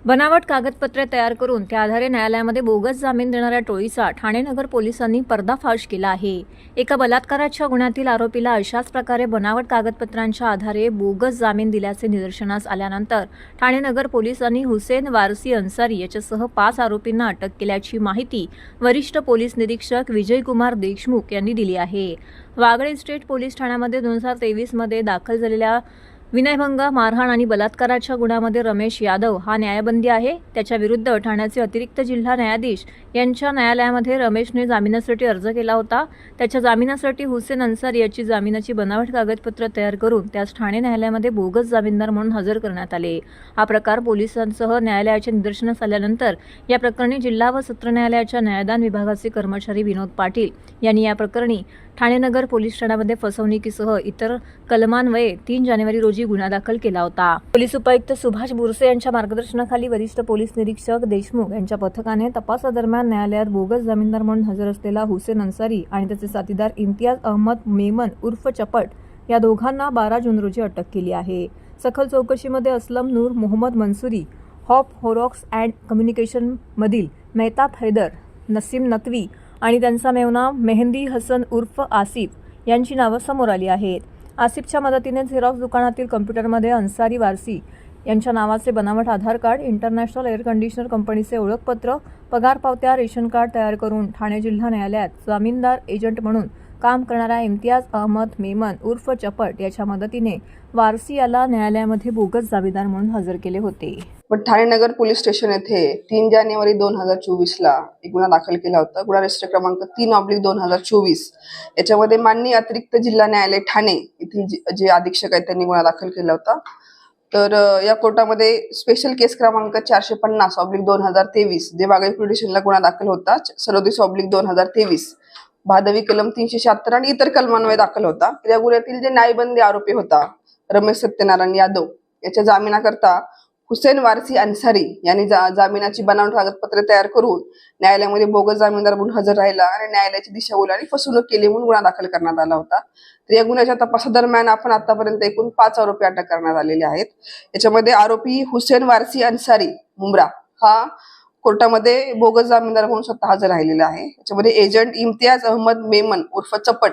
बनावट कागदपत्रे तयार करून त्या आधारे न्यायालयामध्ये बोगस जामीन देणाऱ्या टोळीचा ठाणे नगर पोलिसांनी पर्दाफाश केला आहे। एका बलात्काराच्या गुन्ह्यातील आरोपीला अशाच प्रकारे बनावट कागदपत्रांच्या आधारे बोगस जामीन दिल्याचे निदर्शनास आल्यानंतर ठाणे नगर पोलिसांनी हुसेन वारसी अन्सारी याच्यासह 5 आरोपींना अटक केल्याची माहिती वरिष्ठ पोलीस निरीक्षक विजयकुमार देशमुख यांनी दिली आहे। वागळे इस्टेट पोलीस ठाण्यामध्ये 2023 मध्ये दाखल झालेल्या विनयभंग, मारहाण आणि बलात्काराच्या गुन्ह्यामध्ये रमेश यादव हा न्यायबंदी आहे। त्याच्या विरुद्ध ठाण्याचे अतिरिक्त जिल्हा न्यायाधीश यांच्या न्यायालयामध्ये रमेशने जामिनासाठी अर्ज केला होता। त्याच्या जामिनासाठी हुसेन अन्सारी याची जामिनाची बनावट कागदपत्र तयार करून त्यास ठाणे न्यायालयामध्ये बोगस जामीनदार म्हणून हजर करण्यात आले। हा प्रकार पोलिसांसह न्यायालयाच्या निदर्शनास आल्यानंतर या प्रकरणी जिल्हा व सत्र न्यायालयाच्या न्यायदान विभागाचे कर्मचारी विनोद पाटील यांनी या प्रकरणी ठाणे नगर पोलीस ठाण्यामध्ये फसवणुकीसह इतर कलमान्वये 3 जानेवारी रोजी गुन्हा दाखल केला होता। पोलीस उपायुक्त सुभाष बुरसे यांच्या मार्गदर्शनाखाली वरिष्ठ पोलीस निरीक्षक देशमुख यांच्या पथकाने तपासादरम्यान न्यायालयात बोगस जामीनदार म्हणून हजर असलेला हुसेन अन्सारी आणि त्याचे साथीदार इम्तियाज अहमद मेमन उर्फ चपट या दोघांना 12 जून रोजी अटक केली आहे। सखोल चौकशीमध्ये Aslam Noor Mohammad Mansuri, hop horrocks and communication मधील मेहताब हैदर, नसीम नकवी आणि त्यांचा मेवना मेहंदी हसन उर्फ आसिफ यांची नावं समोर आली आहेत। आसिफच्या मदतीने झेरॉक्स दुकानातील कम्प्युटरमध्ये अन्सारी वारसी यांच्या नावाचे बनावट आधार कार्ड, इंटरनॅशनल एअर कंडिशनर कंपनीचे ओळखपत्र, पगार पावत्या, रेशन कार्ड तयार करून ठाणे जिल्हा न्यायालयात जामीनदार एजंट म्हणून काम करणाऱ्या इम्तियाज अहमद मेमन उर्फ चपट याच्या मदतीने वारसी याला न्यायालयामध्ये बोगस जामीनदार म्हणून हजर केले होते। पण ठाणे नगर पोलीस स्टेशन येथे 3 जानेवारी 2024 ला एक गुन्हा दाखल केला होता। गुन्हा रजिस्टर क्रमांक 3/2024 याच्यामध्ये माननीय अतिरिक्त जिल्हा न्यायालय ठाणे येथील जे अधीक्षक आहेत त्यांनी गुन्हा दाखल केला होता। तर या कोर्टामध्ये स्पेशल केस क्रमांक 450/2023 जे वागळे पोलीस स्टेशनला गुन्हा दाखल होता 37/2023 भादवी कलम 376 आणि इतर कलमान्वये दाखल होता। या गुन्ह्यातील जे न्यायबंदी आरोपी होता रमेश सत्यनारायण यादव याच्या जामिनाकरता हुसेन वारसी अन्सारी यांनी जामिनाची बनावट कागदपत्रे तयार करून न्यायालयामध्ये बोगस जामीनदार म्हणून हजर राहिला आणि न्यायालयाची दिशाभूल आणि फसवणूक केली म्हणून गुन्हा दाखल करण्यात आला होता। तर या गुन्ह्याच्या तपासादरम्यान आपण आतापर्यंत एकूण 5 आरोपी अटक करण्यात आलेले आहेत। याच्यामध्ये आरोपी हुसेन वारसी अन्सारी मुंब्रा हा कोर्टामध्ये बोगस जामीनदार म्हणून स्वतः हजर राहिलेला आहे। याच्यामध्ये एजंट इम्तियाज अहमद मेमन उर्फ चपट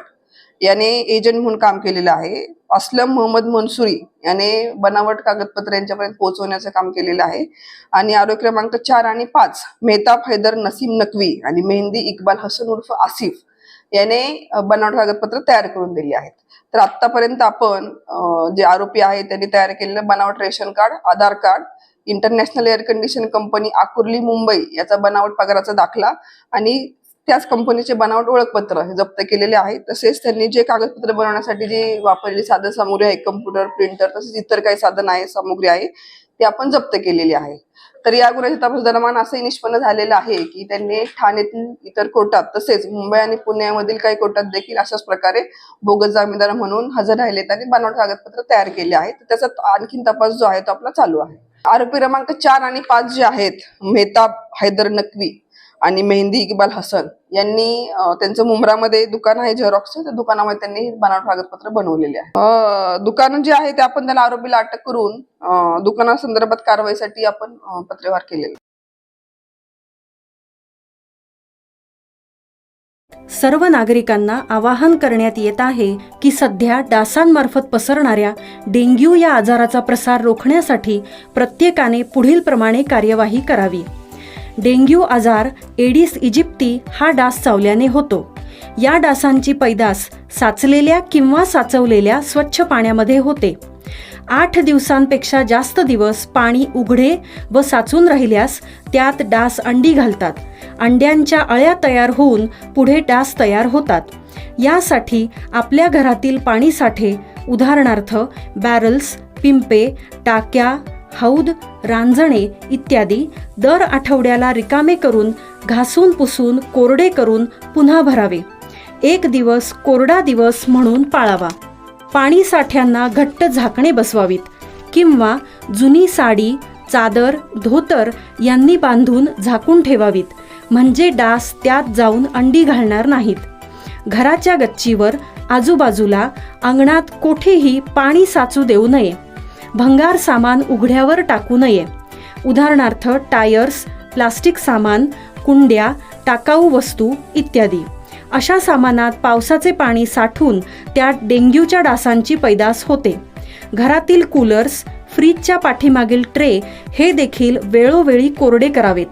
याने एजंट म्हणून काम केलेलं आहे। असलम मोहम्मद मंसुरी याने बनावट कागदपत्र यांच्यापर्यंत पोहोचवण्याचं काम केलेलं आहे। आणि आरोपी क्रमांक 4 आणि 5 मेहताब हैदर, नसीम नकवी आणि मेहंदी इक्बाल हसन उर्फ आसिफ याने बनावट कागदपत्र तयार करून दिली आहेत। तर आतापर्यंत आपण जे आरोपी आहेत त्यांनी तयार केलेलं बनावट ration card, Aadhaar card, international air condition company Akurli Mumbai याचा बनावट पगाराचा दाखला आणि त्याच कंपनीचे बनावट ओळखपत्र हे जप्त केलेले आहे। तसेच त्यांनी जे कागदपत्र बनवण्यासाठी जी वापरलेली साधन सामुग्री आहे, कम्प्युटर, प्रिंटर तसेच इतर काही साधन आहे, सामुग्री आहे ते आपण जप्त केलेली आहे। तर या गुन्ह्याच्या तपास दरम्यान असंही निष्पन्न झालेलं आहे की त्यांनी ठाण्यातील इतर कोर्टात तसेच मुंबई आणि पुण्यामधील काही कोर्टात देखील अशाच प्रकारे बोगस जामीनदार म्हणून हजर राहिलेत आणि बनावट कागदपत्र तयार केले आहेत। त्याचा आणखीन तपास जो आहे तो आपला चालू आहे। आरोपी क्रमांक 4 आणि 5 जे आहेत मेहताब हैदर नकवी आणि मेहंदी इक्बाल हसन यांनी त्यांचं मुंब्रामध्ये दुकान आहे झेरॉक्सचं, त्या दुकानामध्ये त्यांनी बनावट कागदपत्र बनवलेले आहे। दुकान जे आहे ते आपण त्याला आरोपीला अटक करून दुकानासंदर्भात कारवाईसाठी आपण पत्रव्यवहार केलेला। सर्व नागरिकांना आवाहन करण्यात येत आहे की सध्या डासांमार्फत पसरणाऱ्या डेंग्यू या आजाराचा प्रसार रोखण्यासाठी प्रत्येकाने पुढील प्रमाणे कार्यवाही करावी। डेंग्यू आजार एडिस इजिप्ती हा डास चावल्याने होतो। या डासांची पैदास साचलेल्या किंवा साचवलेल्या स्वच्छ पाण्यामध्ये होते। 8 दिवसांपेक्षा जास्त दिवस पाणी उघडे व साचून राहिल्यास त्यात डास अंडी घालतात। अंड्यांच्या अळ्या तयार होऊन पुढे डास तयार होतात। यासाठी आपल्या घरातील पाणीसाठे उदाहरणार्थ बॅरल्स, पिंपे, टाक्या, हौद, रांजणे इत्यादी दर आठवड्याला रिकामे करून घासून पुसून कोरडे करून पुन्हा भरावे। 1 दिवस कोरडा दिवस म्हणून पाळावा। पाणी साठ्यांना घट्ट झाकणे बसवावीत किंवा जुनी साडी, चादर, धोतर यांनी बांधून झाकून ठेवावीत, म्हणजे डास त्यात जाऊन अंडी घालणार नाहीत। घराच्या गच्चीवर, आजूबाजूला, अंगणात कोठेही पाणी साचू देऊ नये। भंगार सामान उघड्यावर टाकू नये। उदाहरणार्थ टायर्स, प्लास्टिक सामान, कुंड्या, टाकाऊ वस्तू इत्यादी. अशा सामानात पावसाचे पाणी साठून त्यात डेंग्यूच्या डासांची पैदास होते. घरातील कूलर्स, फ्रीजच्या पाठीमागील ट्रे हे देखील वेळोवेळी कोरडे करावेत.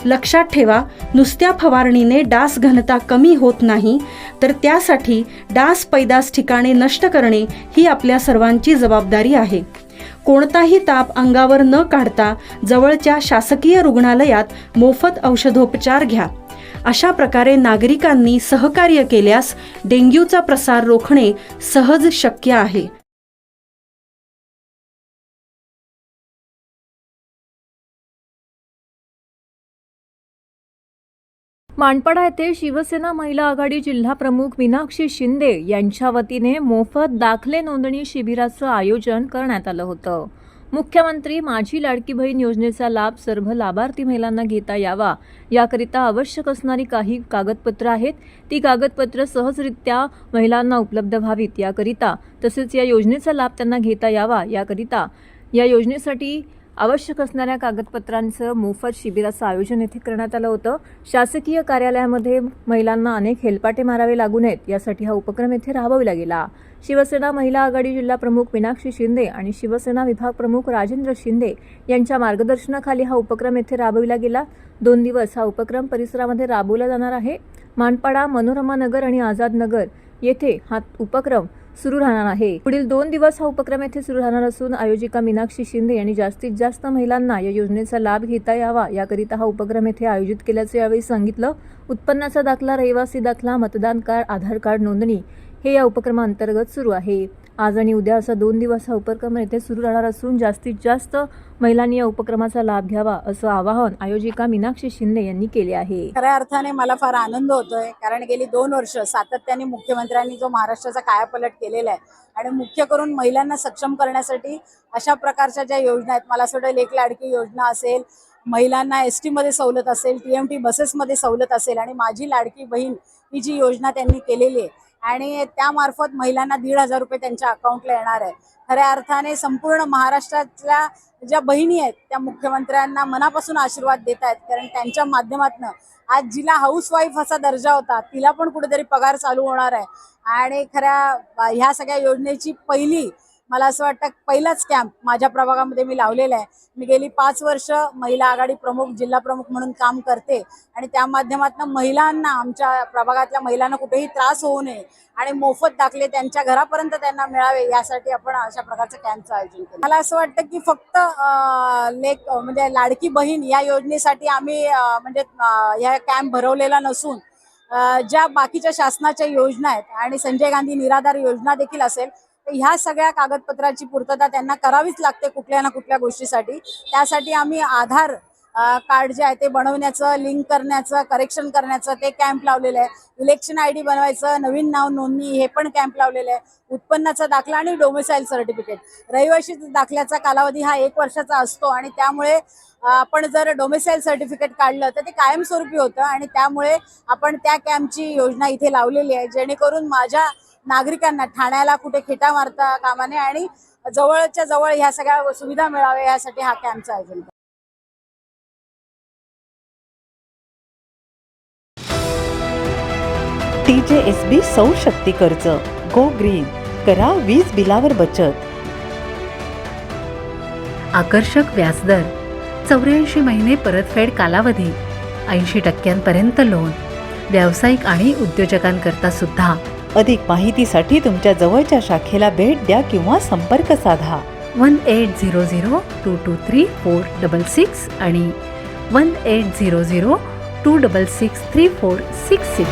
लक्षात ठेवा, नुसत्या फवारणीने डास घनता कमी होत नाही, तर त्यासाठी डास पैदास ठिकाणे नष्ट करणे ही आपल्या सर्वांची जबाबदारी आहे. कोणताही ताप अंगावर न काढता जवळच्या शासकीय रुग्णालयात मोफत औषधोपचार घ्या. अशा प्रकारे नागरिकांनी सहकार्य केल्यास डेंग्यूचा प्रसार रोखणे सहज शक्य आहे. मानपाडा येथे शिवसेना महिला आघाडी जिल्हा प्रमुख मीनाक्षी शिंदे यांच्या वतीने मोफत दाखले नोंदणी शिबिराचं आयोजन करण्यात आलं होतं. मुख्यमंत्री माझी लाडकी बहीण योजनेचा लाभ सर्व लाभार्थी महिलांना घेता यावा याकरिता आवश्यक असणारी काही कागदपत्र आहेत, ती कागदपत्र सहजरित्या महिलांना उपलब्ध व्हावीत याकरिता, तसेच या योजनेचा लाभ त्यांना घेता यावा याकरिता या योजनेसाठी आवश्यक असणाऱ्या कागदपत्रांचं मोफत शिबिराचं आयोजन येथे करण्यात आलं होतं. शासकीय कार्यालयामध्ये महिलांना अनेक हेलपाटे मारावे लागू नयेत यासाठी हा उपक्रम येथे राबविला गेला. शिवसेना महिला आघाडी जिल्हा प्रमुख मीनाक्षी शिंदे आणि शिवसेना विभाग प्रमुख राजेंद्र शिंदे यांच्या मार्गदर्शनाखाली हा उपक्रम येथे राबविला गेला. 2 दिवस हा उपक्रम परिसरामध्ये राबवला जाणार आहे. मानपाडा, मनोरमा नगर आणि आझाद नगर येथे हा उपक्रम सुरू राहणार आहे. पुढील 2 दिवस हा उपक्रम येथे सुरू राहणार असून आयोजिका मीनाक्षी शिंदे यांनी जास्तीत जास्त महिलांना या योजनेचा लाभ घेता यावा याकरिता हा उपक्रम येथे आयोजित केल्याचे यावेळी सांगितलं. उत्पन्नाचा दाखला, रहिवासी दाखला, मतदान कार्ड, आधार कार्ड नोंदणी हे या उपक्रमाअंतर्गत सुरू आहे. आज आणि उद्या असा 2 दिवस हा उपक्रम येथे सुरू राहणार असून जास्तीत जास्त महिलांनी या उपक्रमाचा लाभ घ्यावा असं आवाहन आयोजिका मीनाक्षी शिंदे यांनी केले आहे. खऱ्या अर्थाने मला फार आनंद होतोय, कारण गेली 2 वर्ष सातत्याने मुख्यमंत्र्यांनी जो महाराष्ट्राचा कायापालट केलेला आहे आणि मुख्य करून महिलांना सक्षम करण्यासाठी अशा प्रकारच्या ज्या योजना आहेत, मला असं वाटतं लेक लाडकी योजना असेल, महिलांना ST मध्ये सवलत असेल, TMT बसेसमध्ये सवलत असेल आणि माझी लाडकी बहीण ही जी योजना त्यांनी केलेली आहे आणि त्यामार्फत महिलांना 1,500 रुपये त्यांच्या अकाउंटला येणार आहे. खऱ्या अर्थाने संपूर्ण महाराष्ट्रातल्या ज्या बहिणी आहेत त्या मुख्यमंत्र्यांना मनापासून आशीर्वाद देत आहेत, कारण त्यांच्या माध्यमातून आज जिला हाऊसवाईफ असा दर्जा होता तिला पण कुठेतरी पगार चालू होणार आहे. आणि ह्या सगळ्या योजनेची मला असं वाटतं पहिलाच कॅम्प माझ्या प्रभागामध्ये मी लावलेला आहे. मी गेली 5 वर्ष महिला आघाडी प्रमुख, जिल्हा प्रमुख म्हणून काम करते आणि त्या माध्यमातून महिलांना, आमच्या प्रभागातल्या महिलांना कुठेही त्रास होऊ नये आणि मोफत दाखले त्यांच्या घरापर्यंत त्यांना मिळावे यासाठी आपण अशा प्रकारचं कॅम्पचं आयोजन केलं. मला असं वाटतं की फक्त म्हणजे लाडकी बहीण या योजनेसाठी आम्ही ह्या कॅम्प भरवलेला नसून ज्या बाकीच्या शासनाच्या योजना आहेत आणि संजय गांधी निराधार योजना देखील असेल, ह्या सगळ्या कागदपत्राची पूर्तता त्यांना करावीच लागते कुठल्या ना कुठल्या गोष्टीसाठी. त्यासाठी आम्ही आधार कार्ड जे आहे ते बनवण्याचं, लिंक करण्याचं, करेक्शन करण्याचं ते कॅम्प लावलेलं आहे. इलेक्शन ID बनवायचं, नवीन नाव नोंदणी हे पण कॅम्प लावलेलं आहे. उत्पन्नाचा दाखला आणि डोमिसाईल सर्टिफिकेट, रहिवासी दाखल्याचा कालावधी हा 1 वर्षाचा असतो आणि त्यामुळे आपण जर डोमिसाईल सर्टिफिकेट काढलं तर ते कायमस्वरूपी होतं आणि त्यामुळे आपण त्या कॅम्पची योजना इथे लावलेली आहे, जेणेकरून माझ्या नागरिकांना ठाण्याला कुठे खेटा मारता कामा नये आणि जवळच्या जवळ ह्या सगळ्या सुविधा मिळाव्या यासाठी हा कॅम्पचं आयोजन. TJSB सौर शक्ती कर्ज, गो ग्रीन, करा वीज बिलावर बचत. आकर्षक व्याजदर, 84 महिने परतफेड कालावधी, 80% लोन, व्यावसायिक आणि उद्योजकांकरता सुद्धा. अधिक माहितीसाठी तुमच्या जवळच्या शाखेला भेट द्या किंवा संपर्क साधा. 1800-223-466 आणि 1800-266-3466.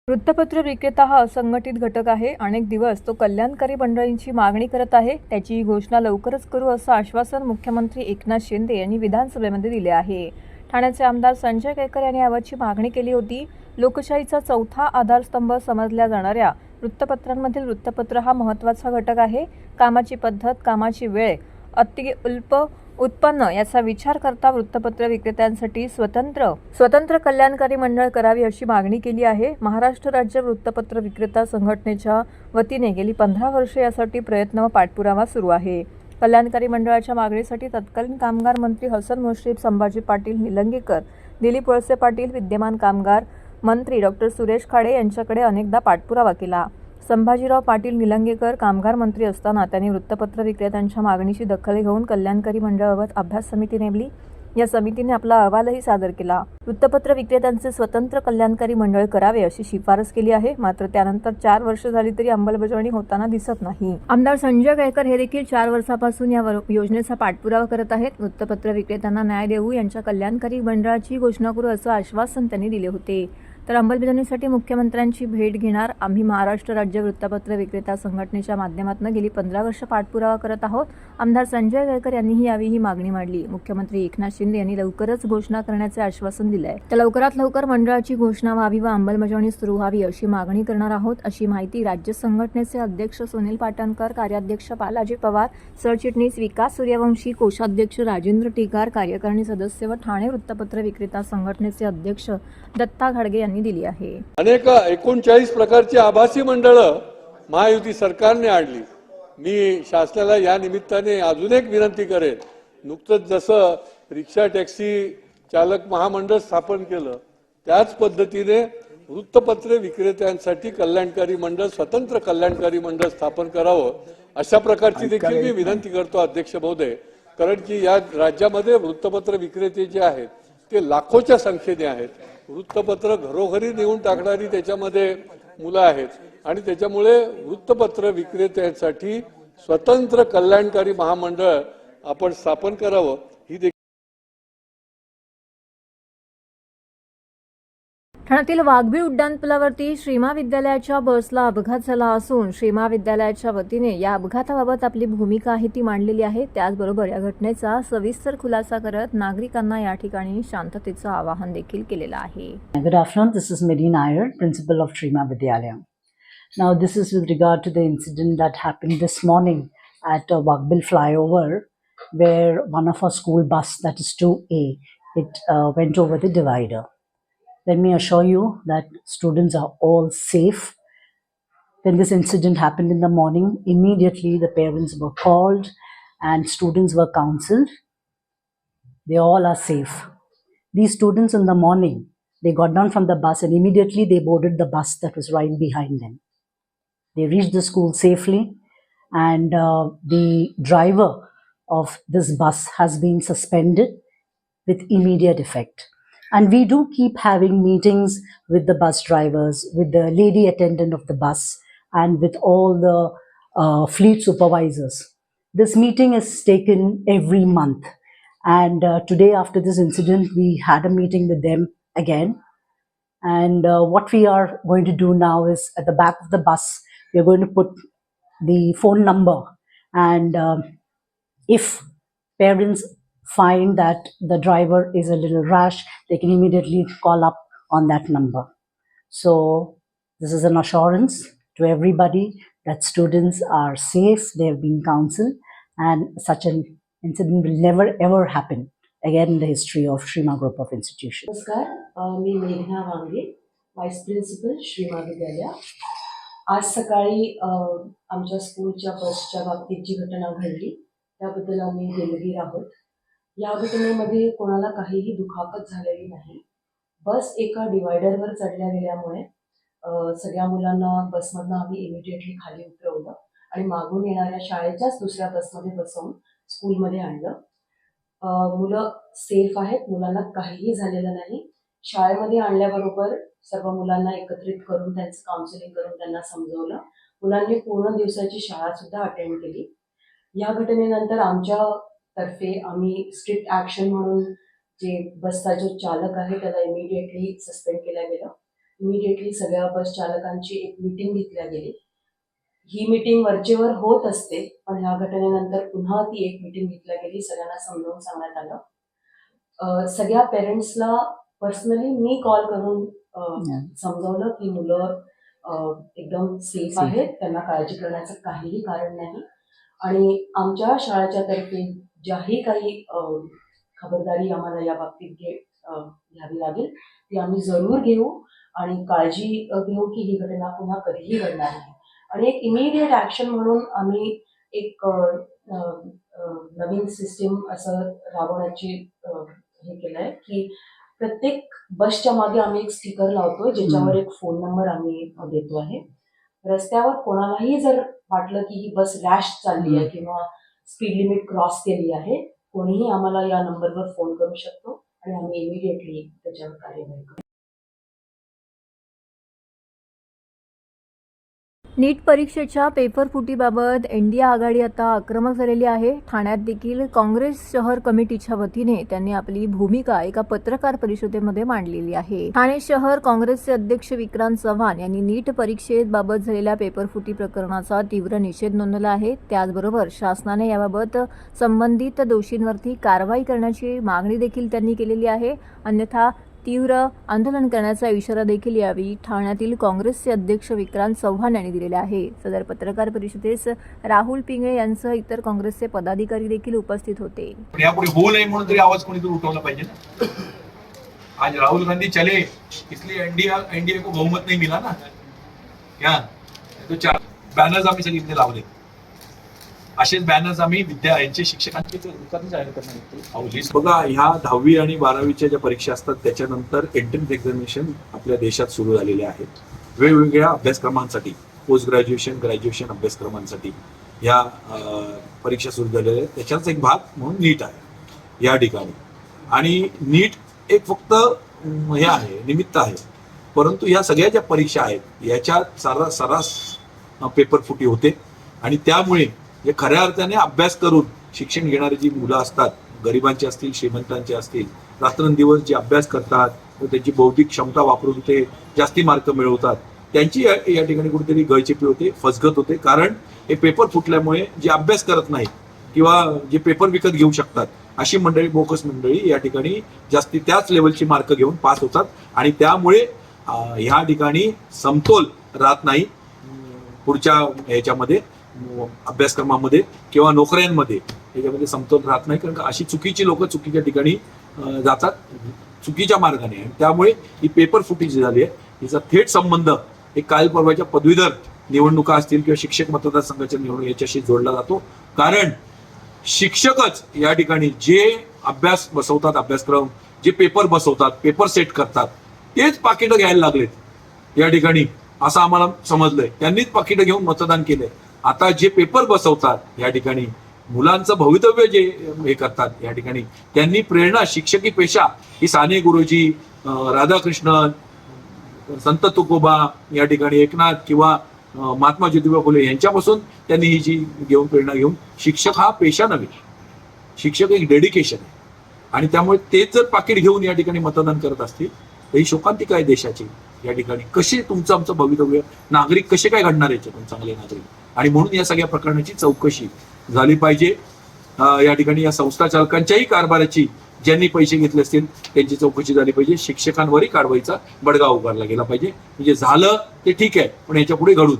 वृत्तपत्र विक्रेता हा असंघटित घटक आहे. अनेक दिवस तो कल्याणकारी मंडळींची मागणी करत आहे. त्याची घोषणा लवकरच करू असं आश्वासन मुख्यमंत्री एकनाथ शिंदे यांनी विधानसभेमध्ये दिले आहे. ठाण्याचे आमदार संजय केळकर यांनी याबाबतची मागणी केली होती. लोकशाहीचा चौथा आधारस्तंभ समजल्या जाणाऱ्या वृत्तपत्रांमधील वृत्तपत्र हा महत्त्वाचा घटक आहे. कामाची पद्धत, कामाची वेळ, अत्यल्प उत्पन्न याचा विचार करता वृत्तपत्र विक्रेत्यांसाठी स्वतंत्र कल्याणकारी मंडळ करावी अशी मागणी केली आहे. महाराष्ट्र राज्य वृत्तपत्र विक्रेता संघटनेच्या वतीने गेली 15 वर्षे यासाठी प्रयत्न व पाठपुरावा सुरू आहे. कल्याणकारी मंडळाच्या मागणीसाठी तत्कालीन कामगार मंत्री हसन मुश्रीफ, संभाजी पाटील निलंगेकर, दिलीप वळसे पाटील, विद्यमान कामगार मंत्री डॉक्टर सुरेश खाडे यांच्याकडे अनेकदा पाठपुरावा केला. संभाजीराव पाटील निलंगेकर कामगार मंत्री असताना त्यांनी वृत्तपत्र विक्रेत्यांच्या मागणीची दखल घेऊन कल्याणकारी मंडळाबाबत अभ्यास समिती नेमली. या समितीने आपला अहवालही सादर केला. वृत्तपत्र विक्रेत्यांचे स्वतंत्र कल्याणकारी मंडळ करावे अशी शिफारस केली आहे. मात्र त्यानंतर 4 वर्ष झाली तरी अंमलबजावणी होताना दिसत नाही. आमदार संजय केळकर हे देखील 4 वर्षापासून या योजनेचा पाठपुरावा करत आहेत. वृत्तपत्र विक्रेत्यांना न्याय देऊ, यांच्या कल्याणकारी मंडळाची घोषणा करू असं आश्वासन त्यांनी दिले होते. तर अंमलबजावणीसाठी मुख्यमंत्र्यांची भेट घेणार. आम्ही महाराष्ट्र राज्य वृत्तपत्र विक्रेता संघटनेच्या माध्यमातून गेली 15 वर्ष पाठपुरावा करत आहोत. आमदार संजय केळकर यांनीही यावेळी ही मागणी मांडली. मुख्यमंत्री एकनाथ शिंदे यांनी लवकरच घोषणा करण्याचे आश्वासन दिले आहे. तर लवकरात लवकर मंडळाची घोषणा व्हावी व अंमलबजावणी सुरू व्हावी अशी मागणी करणार आहोत, अशी माहिती राज्य संघटनेचे अध्यक्ष सुनील पाटणकर, कार्याध्यक्ष बालाजी पवार, सरचिटणीस विकास सूर्यवंशी, कोषाध्यक्ष राजेंद्र टिकार, कार्यकारिणी सदस्य व ठाणे वृत्तपत्र विक्रेता संघटनेचे अध्यक्ष दत्ता घाडगे यांनी दिली आहे. अनेक 39 प्रकारची आभासी मंडळं महायुती सरकारने आणली. मी शासनाला या निमित्ताने अजून एक विनंती करेन. नुकतंच जसं रिक्षा टॅक्सी चालक महामंडळ स्थापन केलं, त्याच पद्धतीने वृत्तपत्र विक्रेत्यांसाठी कल्याणकारी मंडळ, स्वतंत्र कल्याणकारी मंडळ स्थापन करावं, अशा प्रकारची देखील मी विनंती करतो अध्यक्ष महोदय. कारण की या राज्यामध्ये वृत्तपत्र विक्रेते जे आहेत ते लाखोच्या संख्येने आहेत. वृत्तपत्र घरोघरी नेऊन टाकणारी त्याच्यामध्ये मुलं आहेत आणि त्याच्यामुळे वृत्तपत्र विक्रेत्यांसाठी स्वतंत्र कल्याणकारी महामंडळ आपण स्थापन करावं ही देखील. ठाण्यातील वाघबीळ उड्डाणपुलावरती श्रीमा विद्यालयाच्या बसला अपघात झाला असून श्रीमा विद्यालयाच्या वतीने या अपघाताबाबत आपली भूमिका आहे ती मांडलेली आहे. त्याचबरोबर या घटनेचा सविस्तर खुलासा करत नागरिकांना या ठिकाणी शांततेचं आवाहन देखील केलेलं आहे. Good afternoon, this is Medina Iyer, principal of Shrima Vidyalaya. Now this is with regard to the incident that happened this morning at Wagbil flyover, where one of our school bus, that is 2A, it went over the divider. Let me assure you that students are all safe. When this incident happened in the morning, immediately the parents were called and students were counseled. They all are safe. These students in the morning, they got down from the bus and immediately they boarded the bus that was right behind them. They reached the school safely, and the driver of this bus has been suspended with immediate effect. And we do keep having meetings with the bus drivers, with the lady attendant of the bus, and with all the fleet supervisors. This meeting is taken every month. And today, after this incident, we had a meeting with them again. And what we are going to do now is, at the back of the bus, we are going to put the phone number. And if parents find that the driver is a little rash, they can immediately call up on that number. So this is an assurance to everybody that students are safe, they have been counseled, and such an incident will never ever happen again in the history of Shrima Group of Institutions. नमस्कार, मी मेघना वांगे, vice principal श्रीमा विद्यालया. आज सकाळी आमच्या स्कूलच्या बसच्या बाबतीत जी घटना घडली त्याबद्दल आम्ही दिलगीर आहोत. या घटनेमध्ये कोणाला काहीही दुखापत झालेली नाही. बस एका डिवायडरवर चढल्या गेल्यामुळे सगळ्या मुलांना बसमधनं आम्ही इमिडिएटली खाली उतरवलं आणि मागून येणाऱ्या शाळेच्याच दुसऱ्या बसमध्ये बसवून स्कूलमध्ये आणलं. मुलं सेफ आहेत, मुलांना काहीही झालेलं नाही. शाळेमध्ये आणल्याबरोबर सर्व मुलांना एकत्रित करून त्यांचं काउन्सिलिंग करून त्यांना समजवलं. मुलांनी पूर्ण दिवसाची शाळा सुद्धा अटेंड केली. या घटनेनंतर आमच्या तर्फे आम्ही स्ट्रिक्ट ॲक्शन म्हणून जे बसचा जो चालक आहे त्याला इमिडिएटली सस्पेंड केलं गेलं. इमिडिएटली सगळ्या बस चालकांची एक मीटिंग घेतल्या गेली. ही मीटिंग वरचेवर होत असते, पण ह्या घटनेनंतर पुन्हा ती एक मीटिंग घेतल्या गेली. सगळ्यांना समजावून सांगण्यात आलं. सगळ्या पेरेंट्सला पर्सनली मी कॉल करून समजावलं की मुलं एकदम सेफ आहेत, त्यांना काळजी करण्याचं काहीही कारण नाही. आणि आमच्या शाळेच्या तर्फे ज्याही काही खबरदारी आम्हाला या बाबतीत घ्यावी लागेल ती आम्ही जरूर घेऊ आणि काळजी घेऊ की ही घटना पुन्हा कधीही घडणार नाही. आणि एक इमिडिएट ॲक्शन म्हणून आम्ही एक नवीन सिस्टीम असं राबवण्याची हे केलं आहे की प्रत्येक बसच्या मागे आम्ही एक स्टिकर लावतो ज्याच्यावर एक फोन नंबर आम्ही देतो आहे. रस्त्यावर कोणालाही जर वाटलं की ही बस रॅश चालली आहे किंवा स्पीड लिमिट क्रॉस केली आहे, कोणीही आम्हाला या नंबरवर फोन करू शकतो आणि आम्ही इमिडिएटली त्याच्यावर कार्यवाही करू. नीट परीक्षेच्या पेपर फुटीबाबत इंडिया आघाडी आता आक्रमक झालेली आहे. ठाण्यात देखील काँग्रेस शहर कमिटीच्या वतीने त्यांनी आपली भूमिका एका पत्रकार परिषदेमध्ये मांडलेली आहे. ठाणे शहर काँग्रेसचे अध्यक्ष विक्रांत चव्हाण यांनी नीट परीक्षेबाबत झालेल्या पेपर फुटी प्रकरणाचा तीव्र निषेध नोंदवला आहे. त्याचबरोबर शासनाने याबाबत संबंधित दोषींवरती कारवाई करण्याची मागणी देखील त्यांनी केलेली आहे. अन्यथा तीव्र आंदोलन करण्याचा इशारा देखील यावेळी ठाण्यातील काँग्रेसचे अध्यक्ष विक्रांत चव्हाण यांनी दिलेला आहे. सदर पत्रकार परिषदेस राहुल पिंगळे यांसह इतर काँग्रेसचे पदाधिकारी देखील उपस्थित होते. यापुढे होऊ नये म्हणून तरी आवाज कोणीतरी उठवला पाहिजे ना. आज राहुल गांधी चले इसलिए एनडीए को बहुमत नहीं मिला ना. क्या तो 4 बॅनर्स आम्ही सगळीकडे लावले. असेच बॅनर्स आम्ही यांचे शिक्षकांचे लिस्ट बघा. ह्या 10वी आणि 12वीच्या ज्या परीक्षा असतात त्याच्यानंतर एंट्रन्स एक्झामिनेशन आपल्या देशात सुरू झालेले आहेत. वेगवेगळ्या अभ्यासक्रमांसाठी पोस्ट ग्रॅज्युएशन ग्रॅज्युएशन अभ्यासक्रमांसाठी ह्या परीक्षा सुरू झालेल्या आहेत. त्याच्याच एक भाग म्हणून नीट आहे या ठिकाणी. आणि नीट एक फक्त हे आहे, निमित्त आहे. परंतु ह्या सगळ्या ज्या परीक्षा आहेत याच्यात सर्रास पेपर फुटी होते. आणि त्यामुळे हे खऱ्या अर्थाने अभ्यास करून शिक्षण घेणारी जी मुलं असतात, गरिबांचे असतील श्रीमंतांचे असतील, रात्रंदिवस जे अभ्यास करतात व त्यांची बौद्धिक क्षमता वापरून ते जास्ती मार्क मिळवतात, त्यांची या ठिकाणी कुठेतरी गळचेपी होते, फसगत होते. कारण हे पेपर फुटल्यामुळे जे अभ्यास करत नाही किंवा जे पेपर विकत घेऊ शकतात अशी मंडळी, बोकस मंडळी या ठिकाणी जास्ती त्याच लेवलची मार्क घेऊन पास होतात. आणि त्यामुळे ह्या ठिकाणी समतोल राहत नाही पुढच्या ह्याच्यामध्ये, अभ्यासक्रमामध्ये किंवा नोकऱ्यांमध्ये त्याच्यामध्ये समतोल राहत नाही. कारण अशी चुकीची लोक चुकीच्या ठिकाणी जातात चुकीच्या मार्गाने. आणि त्यामुळे ही पेपर फुटी जी झाली आहे हिचा थेट संबंध एक काल परवाच्या पदवीधर निवडणुका असतील किंवा शिक्षक मतदारसंघाच्या निवडणूक याच्याशी जोडला जातो. कारण शिक्षकच या ठिकाणी जे अभ्यास बसवतात, अभ्यासक्रम जे पेपर बसवतात, पेपर सेट करतात, तेच पाकिटं घ्यायला लागलेत या ठिकाणी असं आम्हाला समजलंय. त्यांनीच पाकिटं घेऊन मतदान केलंय. आता जे पेपर बसवतात या ठिकाणी मुलांचं भवितव्य जे हे करतात या ठिकाणी, त्यांनी प्रेरणा शिक्षकी पेशा ही साने गुरुजी, राधाकृष्णन, संत तुकोबा या ठिकाणी, एकनाथ किंवा महात्मा ज्योतिबा फुले यांच्यापासून त्यांनी ही जी प्रेरणा घेऊन, शिक्षक हा पेशा नव्हे, शिक्षक एक डेडिकेशन आहे. आणि त्यामुळे तेच जर पाकिट घेऊन या ठिकाणी मतदान करत असतील तर ही शोकांतिका आहे देशाची. या ठिकाणी कसे तुमचं आमचं भवितव्य, नागरिक कसे काय घडणार याच्यातून चांगले नागरिक. आणि म्हणून या सगळ्या प्रकरणाची चौकशी झाली पाहिजे. या ठिकाणी या संस्था चालकांच्याही कारभाराची, ज्यांनी पैसे घेतले असतील त्यांची चौकशी झाली पाहिजे. शिक्षकांवरही कारवाईचा बडगा उगारला गेला पाहिजे. म्हणजे झालं ते ठीक आहे, पण याच्या पुढे घडू